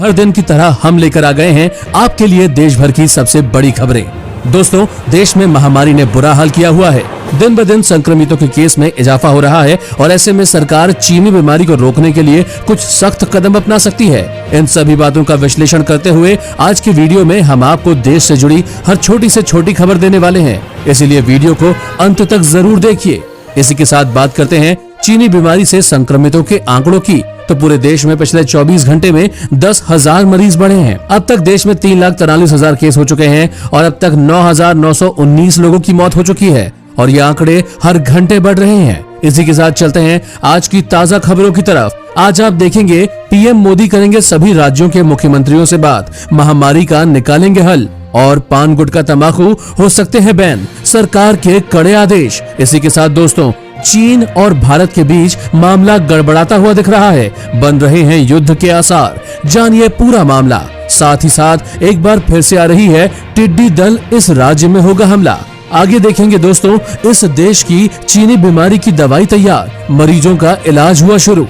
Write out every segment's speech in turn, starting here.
हर दिन की तरह हम लेकर आ गए हैं आपके लिए देश भर की सबसे बड़ी खबरें। दोस्तों, देश में महामारी ने बुरा हाल किया हुआ है। दिन ब दिन संक्रमितों के केस में इजाफा हो रहा है और ऐसे में सरकार चीनी बीमारी को रोकने के लिए कुछ सख्त कदम अपना सकती है। इन सभी बातों का विश्लेषण करते हुए आज की वीडियो में हम आपको देश से जुड़ी हर छोटी से छोटी खबर देने वाले हैं, इसलिए वीडियो को अंत तक जरूर देखिए। इसी के साथ बात करते हैं चीनी बीमारी से संक्रमितों के आंकड़ों की। तो पूरे देश में पिछले 24 घंटे में 10,000 मरीज बढ़े हैं। अब तक देश में 3,43,000 केस हो चुके हैं और अब तक 9,919 लोगों की मौत हो चुकी है और ये आंकड़े हर घंटे बढ़ रहे हैं। इसी के साथ चलते हैं आज की ताजा खबरों की तरफ। आज आप देखेंगे पीएम मोदी करेंगे सभी राज्यों के मुख्यमंत्रियों से बात, महामारी का निकालेंगे हल और पान गुटखा तंबाकू हो सकते हैं बैन, सरकार के कड़े आदेश। इसी के साथ दोस्तों, चीन और भारत के बीच मामला गड़बड़ाता हुआ दिख रहा है, बन रहे हैं युद्ध के आसार। जानिए पूरा मामला। साथ ही साथ एक बार फिर से आ रही है टिड्डी दल, इस राज्य में होगा हमला। आगे देखेंगे दोस्तों, इस देश की चीनी बीमारी की दवाई तैयार, मरीजों का इलाज हुआ शुरू।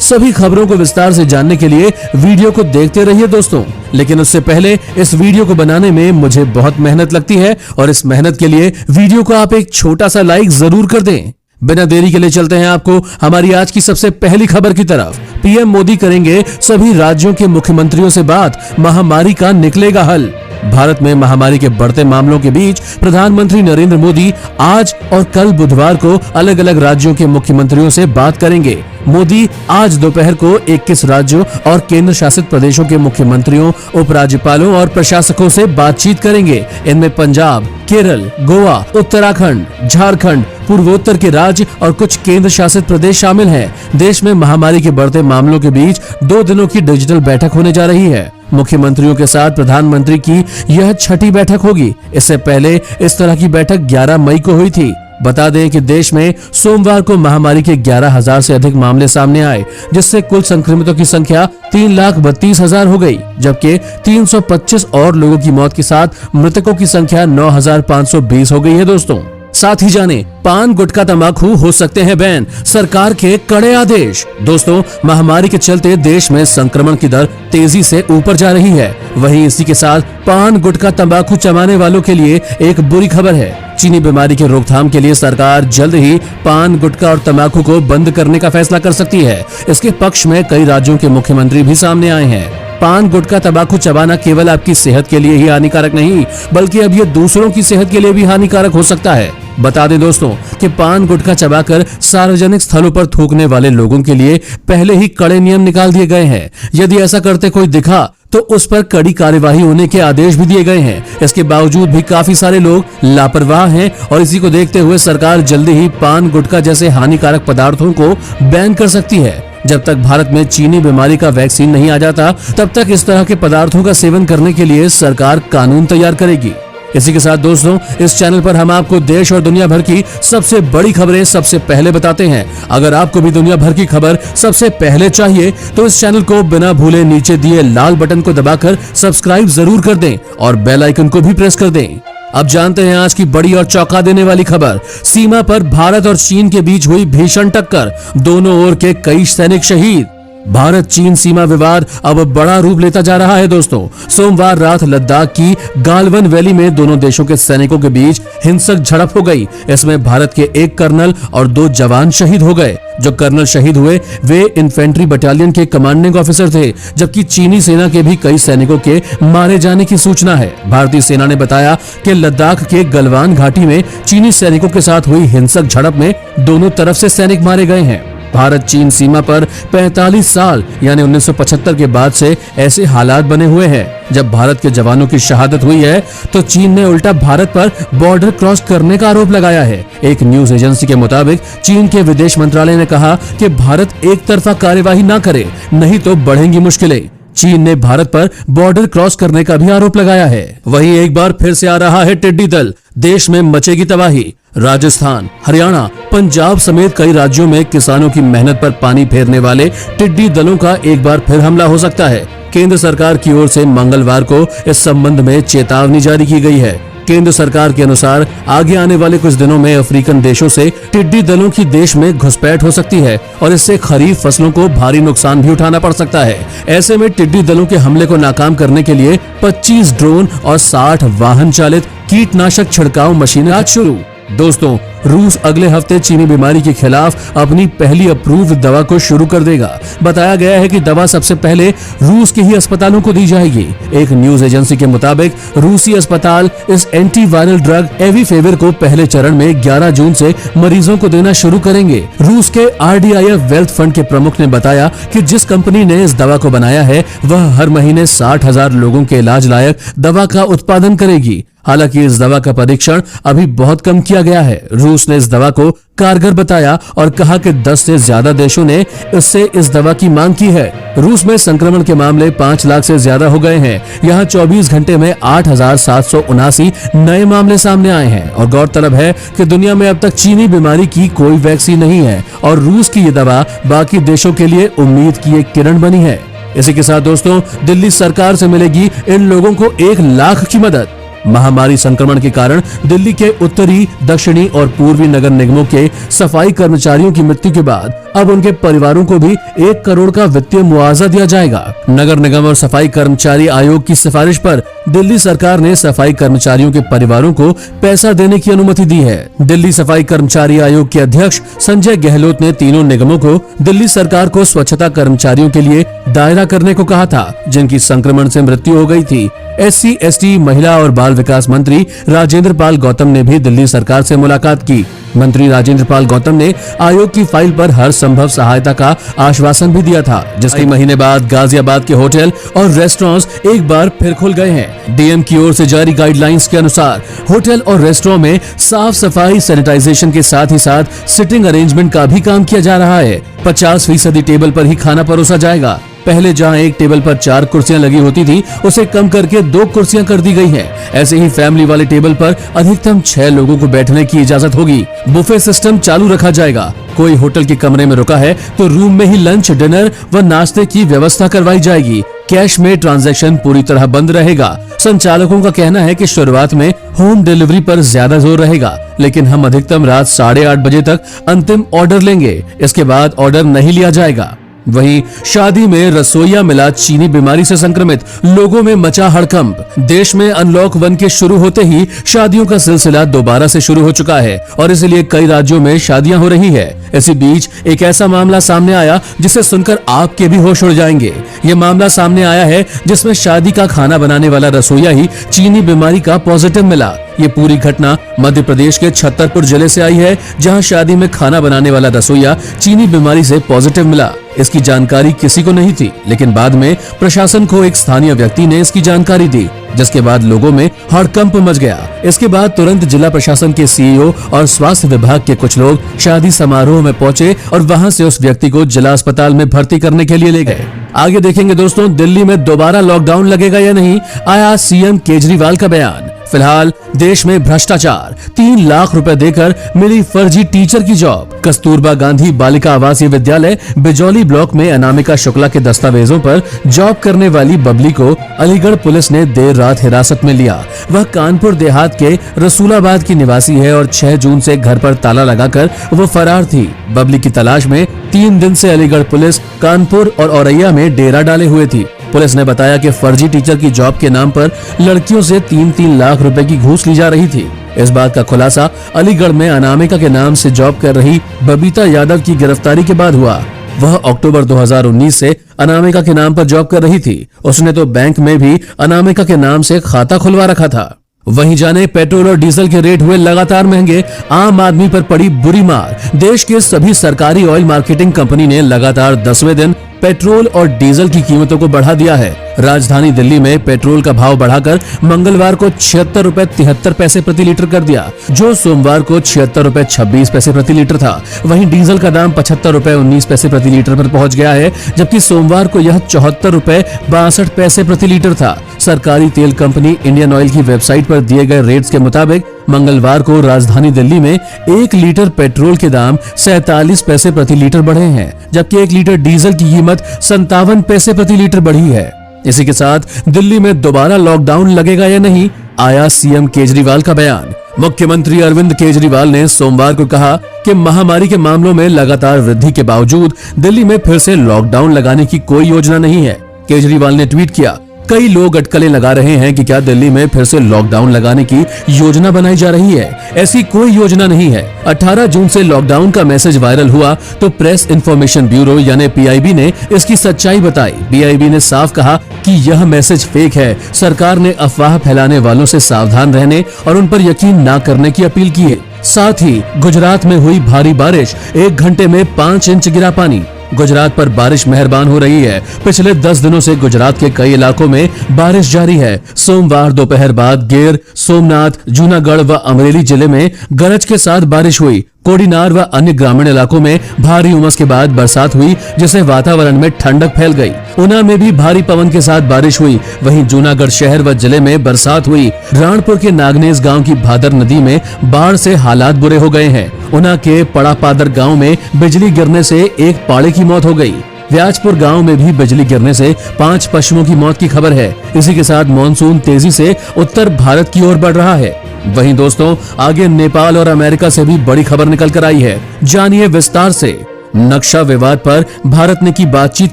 सभी खबरों को विस्तार से जानने के लिए वीडियो को देखते रहिए दोस्तों। लेकिन उससे पहले इस वीडियो को बनाने में मुझे बहुत मेहनत लगती है और इस मेहनत के लिए वीडियो को आप एक छोटा सा लाइक जरूर कर दें। बिना देरी के लिए चलते हैं आपको हमारी आज की सबसे पहली खबर की तरफ। पीएम मोदी करेंगे सभी राज्यों के मुख्यमंत्रियों से बात, महामारी का निकलेगा हल। भारत में महामारी के बढ़ते मामलों के बीच प्रधानमंत्री नरेंद्र मोदी आज और कल बुधवार को अलग अलग राज्यों के मुख्यमंत्रियों से बात करेंगे। मोदी आज दोपहर को 21 राज्यों और केंद्र शासित प्रदेशों के मुख्यमंत्रियों, उपराज्यपालों और प्रशासकों से बातचीत करेंगे। इनमें पंजाब, केरल, गोवा, उत्तराखंड, झारखंड, पूर्वोत्तर के राज्य और कुछ केंद्र शासित प्रदेश शामिल हैं। देश में महामारी के बढ़ते मामलों के बीच 2 दिनों की डिजिटल बैठक होने जा रही है। मुख्यमंत्रियों के साथ प्रधानमंत्री की यह छठी बैठक होगी। इससे पहले इस तरह की बैठक 11 मई को हुई थी। बता दें कि देश में सोमवार को महामारी के 11,000 से अधिक मामले सामने आए, जिससे कुल संक्रमितों की संख्या 3,32,000 हो गई, जबकि 325 और लोगों की मौत के साथ मृतकों की संख्या 9,520 हो गई है दोस्तों। साथ ही जाने पान गुटखा तंबाकू हो सकते हैं बैन, सरकार के कड़े आदेश। दोस्तों, महामारी के चलते देश में संक्रमण की दर तेजी से ऊपर जा रही है। वहीं इसी के साथ पान गुटखा तंबाकू चबाने वालों के लिए एक बुरी खबर है। चीनी बीमारी के रोकथाम के लिए सरकार जल्द ही पान गुटखा और तंबाकू को बंद करने का फैसला कर सकती है। इसके पक्ष में कई राज्यों के मुख्यमंत्री भी सामने आए हैं। पान गुटखा तंबाकू चबाना केवल आपकी सेहत के लिए ही हानिकारक नहीं, बल्कि अब ये दूसरों की सेहत के लिए भी हानिकारक हो सकता है। बता दें दोस्तों कि पान गुटखा चबाकर सार्वजनिक स्थलों पर थूकने वाले लोगों के लिए पहले ही कड़े नियम निकाल दिए गए हैं। यदि ऐसा करते कोई दिखा तो उस पर कड़ी कार्यवाही होने के आदेश भी दिए गए हैं। इसके बावजूद भी काफी सारे लोग लापरवाह हैं और इसी को देखते हुए सरकार जल्दी ही पान गुटखा जैसे हानिकारक पदार्थों को बैन कर सकती है। जब तक भारत में चीनी बीमारी का वैक्सीन नहीं आ जाता, तब तक इस तरह के पदार्थों का सेवन करने के लिए सरकार कानून तैयार करेगी। इसी के साथ दोस्तों, इस चैनल पर हम आपको देश और दुनिया भर की सबसे बड़ी खबरें सबसे पहले बताते हैं। अगर आपको भी दुनिया भर की खबर सबसे पहले चाहिए तो इस चैनल को बिना भूले नीचे दिए लाल बटन को दबाकर सब्सक्राइब जरूर कर दें और बेल आइकन को भी प्रेस कर दें। अब जानते हैं आज की बड़ी और चौंका देने वाली खबर। सीमा पर भारत और चीन के बीच हुई भीषण टक्कर, दोनों ओर के कई सैनिक शहीद। भारत चीन सीमा विवाद अब बड़ा रूप लेता जा रहा है दोस्तों। सोमवार रात लद्दाख की गालवन वैली में दोनों देशों के सैनिकों के बीच हिंसक झड़प हो गई। इसमें भारत के 1 कर्नल और 2 जवान शहीद हो गए। जो कर्नल शहीद हुए वे इन्फेंट्री बटालियन के कमांडिंग ऑफिसर थे, जबकि चीनी सेना के भी कई सैनिकों के मारे जाने की सूचना है। भारतीय सेना ने बताया कि लद्दाख के गलवान घाटी में चीनी सैनिकों के साथ हुई हिंसक झड़प में दोनों तरफ से सैनिक मारे गए हैं। भारत चीन सीमा पर 45 साल यानी 1975 के बाद से ऐसे हालात बने हुए हैं। जब भारत के जवानों की शहादत हुई है तो चीन ने उल्टा भारत पर बॉर्डर क्रॉस करने का आरोप लगाया है। एक न्यूज एजेंसी के मुताबिक चीन के विदेश मंत्रालय ने कहा कि भारत एक तरफा कार्यवाही न करे, नहीं तो बढ़ेंगी मुश्किलें। चीन ने भारत पर बॉर्डर क्रॉस करने का भी आरोप लगाया है। वहीं एक बार फिर से आ रहा है टिड्डी दल, देश में मचेगी तबाही। राजस्थान, हरियाणा, पंजाब समेत कई राज्यों में किसानों की मेहनत पर पानी फेरने वाले टिड्डी दलों का एक बार फिर हमला हो सकता है। केंद्र सरकार की ओर से मंगलवार को इस संबंध में चेतावनी जारी की गई है। केंद्र सरकार के अनुसार आगे आने वाले कुछ दिनों में अफ्रीकन देशों से टिड्डी दलों की देश में घुसपैठ हो सकती है और इससे खरीफ फसलों को भारी नुकसान भी उठाना पड़ सकता है। ऐसे में टिड्डी दलों के हमले को नाकाम करने के लिए 25 ड्रोन और 60 वाहन चालित कीटनाशक छिड़काव मशीनें आज शुरू। दोस्तों, रूस अगले हफ्ते चीनी बीमारी के खिलाफ अपनी पहली अप्रूव्ड दवा को शुरू कर देगा। बताया गया है कि दवा सबसे पहले रूस के ही अस्पतालों को दी जाएगी। एक न्यूज एजेंसी के मुताबिक रूसी अस्पताल इस एंटीवायरल ड्रग एविफेविर को पहले चरण में 11 जून से मरीजों को देना शुरू करेंगे। रूस के RDIF वेल्थ फंड के प्रमुख ने बताया कि जिस कंपनी ने इस दवा को बनाया है वह हर महीने 60,000 लोगों के इलाज लायक दवा का उत्पादन करेगी। हालांकि इस दवा का परीक्षण अभी बहुत कम किया गया है। रूस ने इस दवा को कारगर बताया और कहा कि 10 से ज्यादा देशों ने इससे इस दवा की मांग की है। रूस में संक्रमण के मामले 5 लाख से ज्यादा हो गए हैं। यहाँ 24 घंटे में 8,779 नए मामले सामने आए हैं और गौरतलब है कि दुनिया में अब तक चीनी बीमारी की कोई वैक्सीन नहीं है और रूस की ये दवा बाकी देशों के लिए उम्मीद की एक किरण बनी है। इसी के साथ दोस्तों, दिल्ली सरकार से मिलेगी इन लोगों को 1 लाख की मदद। महामारी संक्रमण के कारण दिल्ली के उत्तरी, दक्षिणी और पूर्वी नगर निगमों के सफाई कर्मचारियों की मृत्यु के बाद अब उनके परिवारों को भी 1 करोड़ का वित्तीय मुआवजा दिया जाएगा। नगर निगम और सफाई कर्मचारी आयोग की सिफारिश पर दिल्ली सरकार ने सफाई कर्मचारियों के परिवारों को पैसा देने की अनुमति दी है। दिल्ली सफाई कर्मचारी आयोग के अध्यक्ष संजय गहलोत ने तीनों निगमों को दिल्ली सरकार को स्वच्छता कर्मचारियों के लिए दायरा करने को कहा था जिनकी संक्रमण से मृत्यु हो गई थी। SC, ST, महिला और बाल विकास मंत्री राजेंद्र पाल गौतम ने भी दिल्ली सरकार से मुलाकात की। मंत्री राजेंद्र पाल गौतम ने आयोग की फाइल पर हर संभव सहायता का आश्वासन भी दिया था, जिसके महीने बाद गाजियाबाद के होटल और रेस्टोरेंट्स एक बार फिर खुल गए हैं। DM की ओर से जारी गाइडलाइंस के अनुसार होटल और रेस्टोरेंट में साफ सफाई, सैनिटाइजेशन के साथ ही साथ सिटिंग अरेंजमेंट का भी काम किया जा रहा है। 50% टेबल पर ही खाना परोसा जाएगा। पहले जहां एक टेबल पर 4 कुर्सियां लगी होती थी, उसे कम करके 2 कुर्सियां कर दी गई हैं। ऐसे ही फैमिली वाले टेबल पर अधिकतम 6 लोगों को बैठने की इजाजत होगी। बुफे सिस्टम चालू रखा जाएगा। कोई होटल के कमरे में रुका है तो रूम में ही लंच, डिनर व नाश्ते की व्यवस्था करवाई जाएगी। कैश में ट्रांजैक्शन पूरी तरह बंद रहेगा। संचालकों का कहना है कि शुरुआत में होम डिलीवरी पर ज्यादा जोर रहेगा, लेकिन हम अधिकतम रात 8:30 बजे तक अंतिम ऑर्डर लेंगे। इसके बाद ऑर्डर नहीं लिया जाएगा। वहीं शादी में रसोइया मिला चीनी बीमारी से संक्रमित, लोगों में मचा हड़कंप। देश में अनलॉक 1 के शुरू होते ही शादियों का सिलसिला दोबारा से शुरू हो चुका है और इसलिए कई राज्यों में शादियां हो रही है। इसी बीच एक ऐसा मामला सामने आया जिसे सुनकर आपके भी होश उड़ जाएंगे। ये मामला सामने आया है जिसमें शादी का खाना बनाने वाला रसोइया ही चीनी बीमारी का पॉजिटिव मिला। ये पूरी घटना मध्य प्रदेश के छतरपुर जिले से आई है, जहां शादी में खाना बनाने वाला रसोइया चीनी बीमारी से पॉजिटिव मिला। इसकी जानकारी किसी को नहीं थी, लेकिन बाद में प्रशासन को एक स्थानीय व्यक्ति ने इसकी जानकारी दी, जिसके बाद लोगों में हड़कंप मच गया। इसके बाद तुरंत जिला प्रशासन के CEO और स्वास्थ्य विभाग के कुछ लोग शादी समारोह में पहुंचे और वहां से उस व्यक्ति को जिला अस्पताल में भर्ती करने के लिए ले गए। आगे देखेंगे दोस्तों, दिल्ली में दोबारा लॉकडाउन लगेगा या नहीं, आया CM केजरीवाल का बयान। फिलहाल देश में भ्रष्टाचार, 3 लाख रुपए देकर मिली फर्जी टीचर की जॉब। कस्तूरबा गांधी बालिका आवासीय विद्यालय बिजौली ब्लॉक में अनामिका शुक्ला के दस्तावेजों पर जॉब करने वाली बबली को अलीगढ़ पुलिस ने देर रात हिरासत में लिया। वह कानपुर देहात के रसूलाबाद की निवासी है और 6 जून से घर पर ताला लगाकर वो फरार थी। बबली की तलाश में 3 दिन से अलीगढ़ पुलिस कानपुर और औरैया में डेरा डाले हुए थी। पुलिस ने बताया कि फर्जी टीचर की जॉब के नाम पर लड़कियों से 3-3 लाख रुपए की घूस ली जा रही थी। इस बात का खुलासा अलीगढ़ में अनामिका के नाम से जॉब कर रही बबीता यादव की गिरफ्तारी के बाद हुआ। वह अक्टूबर 2019 से अनामिका के नाम पर जॉब कर रही थी। उसने तो बैंक में भी अनामिका के नाम से खाता खुलवा रखा था। वहीं जाने पेट्रोल और डीजल के रेट हुए लगातार महंगे, आम आदमी पर पड़ी बुरी मार। देश के सभी सरकारी ऑयल मार्केटिंग कंपनी ने लगातार 10वें दिन पेट्रोल और डीजल की कीमतों को बढ़ा दिया है। राजधानी दिल्ली में पेट्रोल का भाव बढ़ाकर मंगलवार को 76 रुपए 73 पैसे प्रति लीटर कर दिया, जो सोमवार को 76 रुपए 26 पैसे प्रति लीटर था। वहीं डीजल का दाम 75 रुपए 19 पैसे प्रति लीटर पर पहुंच गया है, जबकि सोमवार को यह 74 रुपए 62 पैसे प्रति लीटर था। सरकारी तेल कंपनी इंडियन ऑयल की वेबसाइट पर दिए गए रेट्स के मुताबिक मंगलवार को राजधानी दिल्ली में 1 लीटर पेट्रोल के दाम 47 पैसे प्रति लीटर बढ़े हैं, जबकि 1 लीटर डीजल की कीमत 57 पैसे प्रति लीटर बढ़ी है। इसी के साथ दिल्ली में दोबारा लॉकडाउन लगेगा या नहीं, आया सीएम केजरीवाल का बयान। मुख्यमंत्री अरविंद केजरीवाल ने सोमवार को कहा कि महामारी के मामलों में लगातार वृद्धि के बावजूद दिल्ली में फिर से लॉकडाउन लगाने की कोई योजना नहीं है। केजरीवाल ने ट्वीट किया, कई लोग अटकलें लगा रहे हैं कि क्या दिल्ली में फिर से लॉकडाउन लगाने की योजना बनाई जा रही है। ऐसी कोई योजना नहीं है। 18 जून से लॉकडाउन का मैसेज वायरल हुआ तो प्रेस इन्फॉर्मेशन ब्यूरो यानी पीआईबी ने इसकी सच्चाई बताई। पीआईबी ने साफ कहा कि यह मैसेज फेक है। सरकार ने अफवाह फैलाने वालों से सावधान रहने और उन पर यकीन न करने की अपील की है। साथ ही गुजरात में हुई भारी बारिश, 1 घंटे में 5 इंच गिरा पानी। गुजरात पर बारिश मेहरबान हो रही है। पिछले 10 दिनों से गुजरात के कई इलाकों में बारिश जारी है। सोमवार दोपहर बाद गिर, सोमनाथ, जूनागढ़ व अमरेली जिले में गरज के साथ बारिश हुई। कोडीनार व अन्य ग्रामीण इलाकों में भारी उमस के बाद बरसात हुई, जिससे वातावरण में ठंडक फैल गई। ऊना में भी भारी पवन के साथ बारिश हुई। वहीं जूनागढ़ शहर व जिले में बरसात हुई। राणपुर के नागनेस गांव की भादर नदी में बाढ़ से हालात बुरे हो गए हैं। ऊना के पड़ापादर गांव में बिजली गिरने से एक पाड़े की मौत हो गई। व्याजपुर गांव में भी बिजली गिरने से 5 पशुओं की मौत की खबर है। इसी के साथ मानसून तेजी से उत्तर भारत की ओर बढ़ रहा है। वहीं दोस्तों, आगे नेपाल और अमेरिका से भी बड़ी खबर निकल कर आई है। जानिए विस्तार से। नक्शा विवाद पर भारत ने की बातचीत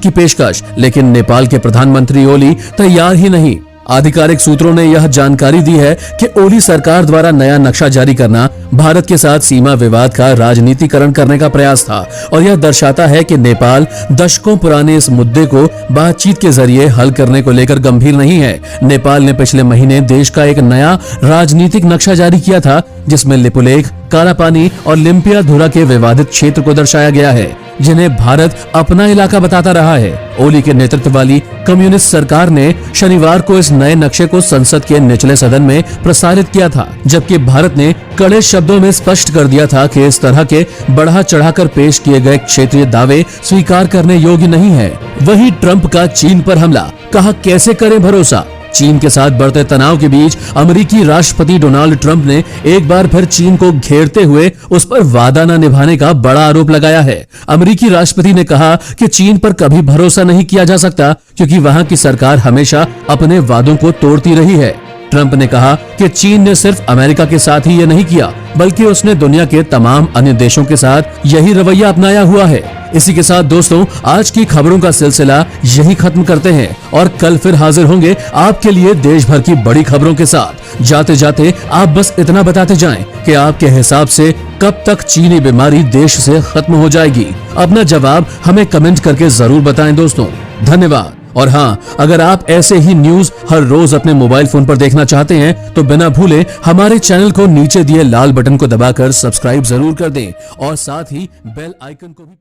की पेशकश, लेकिन नेपाल के प्रधानमंत्री ओली तैयार ही नहीं। आधिकारिक सूत्रों ने यह जानकारी दी है कि ओली सरकार द्वारा नया नक्शा जारी करना भारत के साथ सीमा विवाद का राजनीतिकरण करने का प्रयास था और यह दर्शाता है कि नेपाल दशकों पुराने इस मुद्दे को बातचीत के जरिए हल करने को लेकर गंभीर नहीं है। नेपाल ने पिछले महीने देश का एक नया राजनीतिक नक्शा जारी किया था, जिसमें लिपुलेख, कालापानी और लिम्पियाधुरा के विवादित क्षेत्र को दर्शाया गया है, जिन्हें भारत अपना इलाका बताता रहा है। ओली के नेतृत्व वाली कम्युनिस्ट सरकार ने शनिवार को इस नए नक्शे को संसद के निचले सदन में प्रसारित किया था, जबकि भारत ने कड़े शब्दों में स्पष्ट कर दिया था कि इस तरह के बढ़ा चढ़ाकर पेश किए गए क्षेत्रीय दावे स्वीकार करने योग्य नहीं है। वहीं ट्रंप का चीन पर हमला, कहा कैसे करें भरोसा। चीन के साथ बढ़ते तनाव के बीच अमेरिकी राष्ट्रपति डोनाल्ड ट्रंप ने एक बार फिर चीन को घेरते हुए उस पर वादा न निभाने का बड़ा आरोप लगाया है। अमेरिकी राष्ट्रपति ने कहा कि चीन पर कभी भरोसा नहीं किया जा सकता, क्योंकि वहां की सरकार हमेशा अपने वादों को तोड़ती रही है। ट्रंप ने कहा कि चीन ने सिर्फ अमेरिका के साथ ही ये नहीं किया, बल्कि उसने दुनिया के तमाम अन्य देशों के साथ यही रवैया अपनाया हुआ है। इसी के साथ दोस्तों, आज की खबरों का सिलसिला यही खत्म करते हैं और कल फिर हाजिर होंगे आपके लिए देश भर की बड़ी खबरों के साथ। जाते जाते आप बस इतना बताते जाएं कि आपके हिसाब से कब तक चीनी बीमारी देश से खत्म हो जाएगी। अपना जवाब हमें कमेंट करके जरूर बताएं दोस्तों। धन्यवाद। और हाँ, अगर आप ऐसे ही न्यूज हर रोज अपने मोबाइल फोन पर देखना चाहते हैं तो बिना भूले हमारे चैनल को नीचे दिए लाल बटन को दबाकर सब्सक्राइब जरूर कर दें और साथ ही बेल आइकन को भी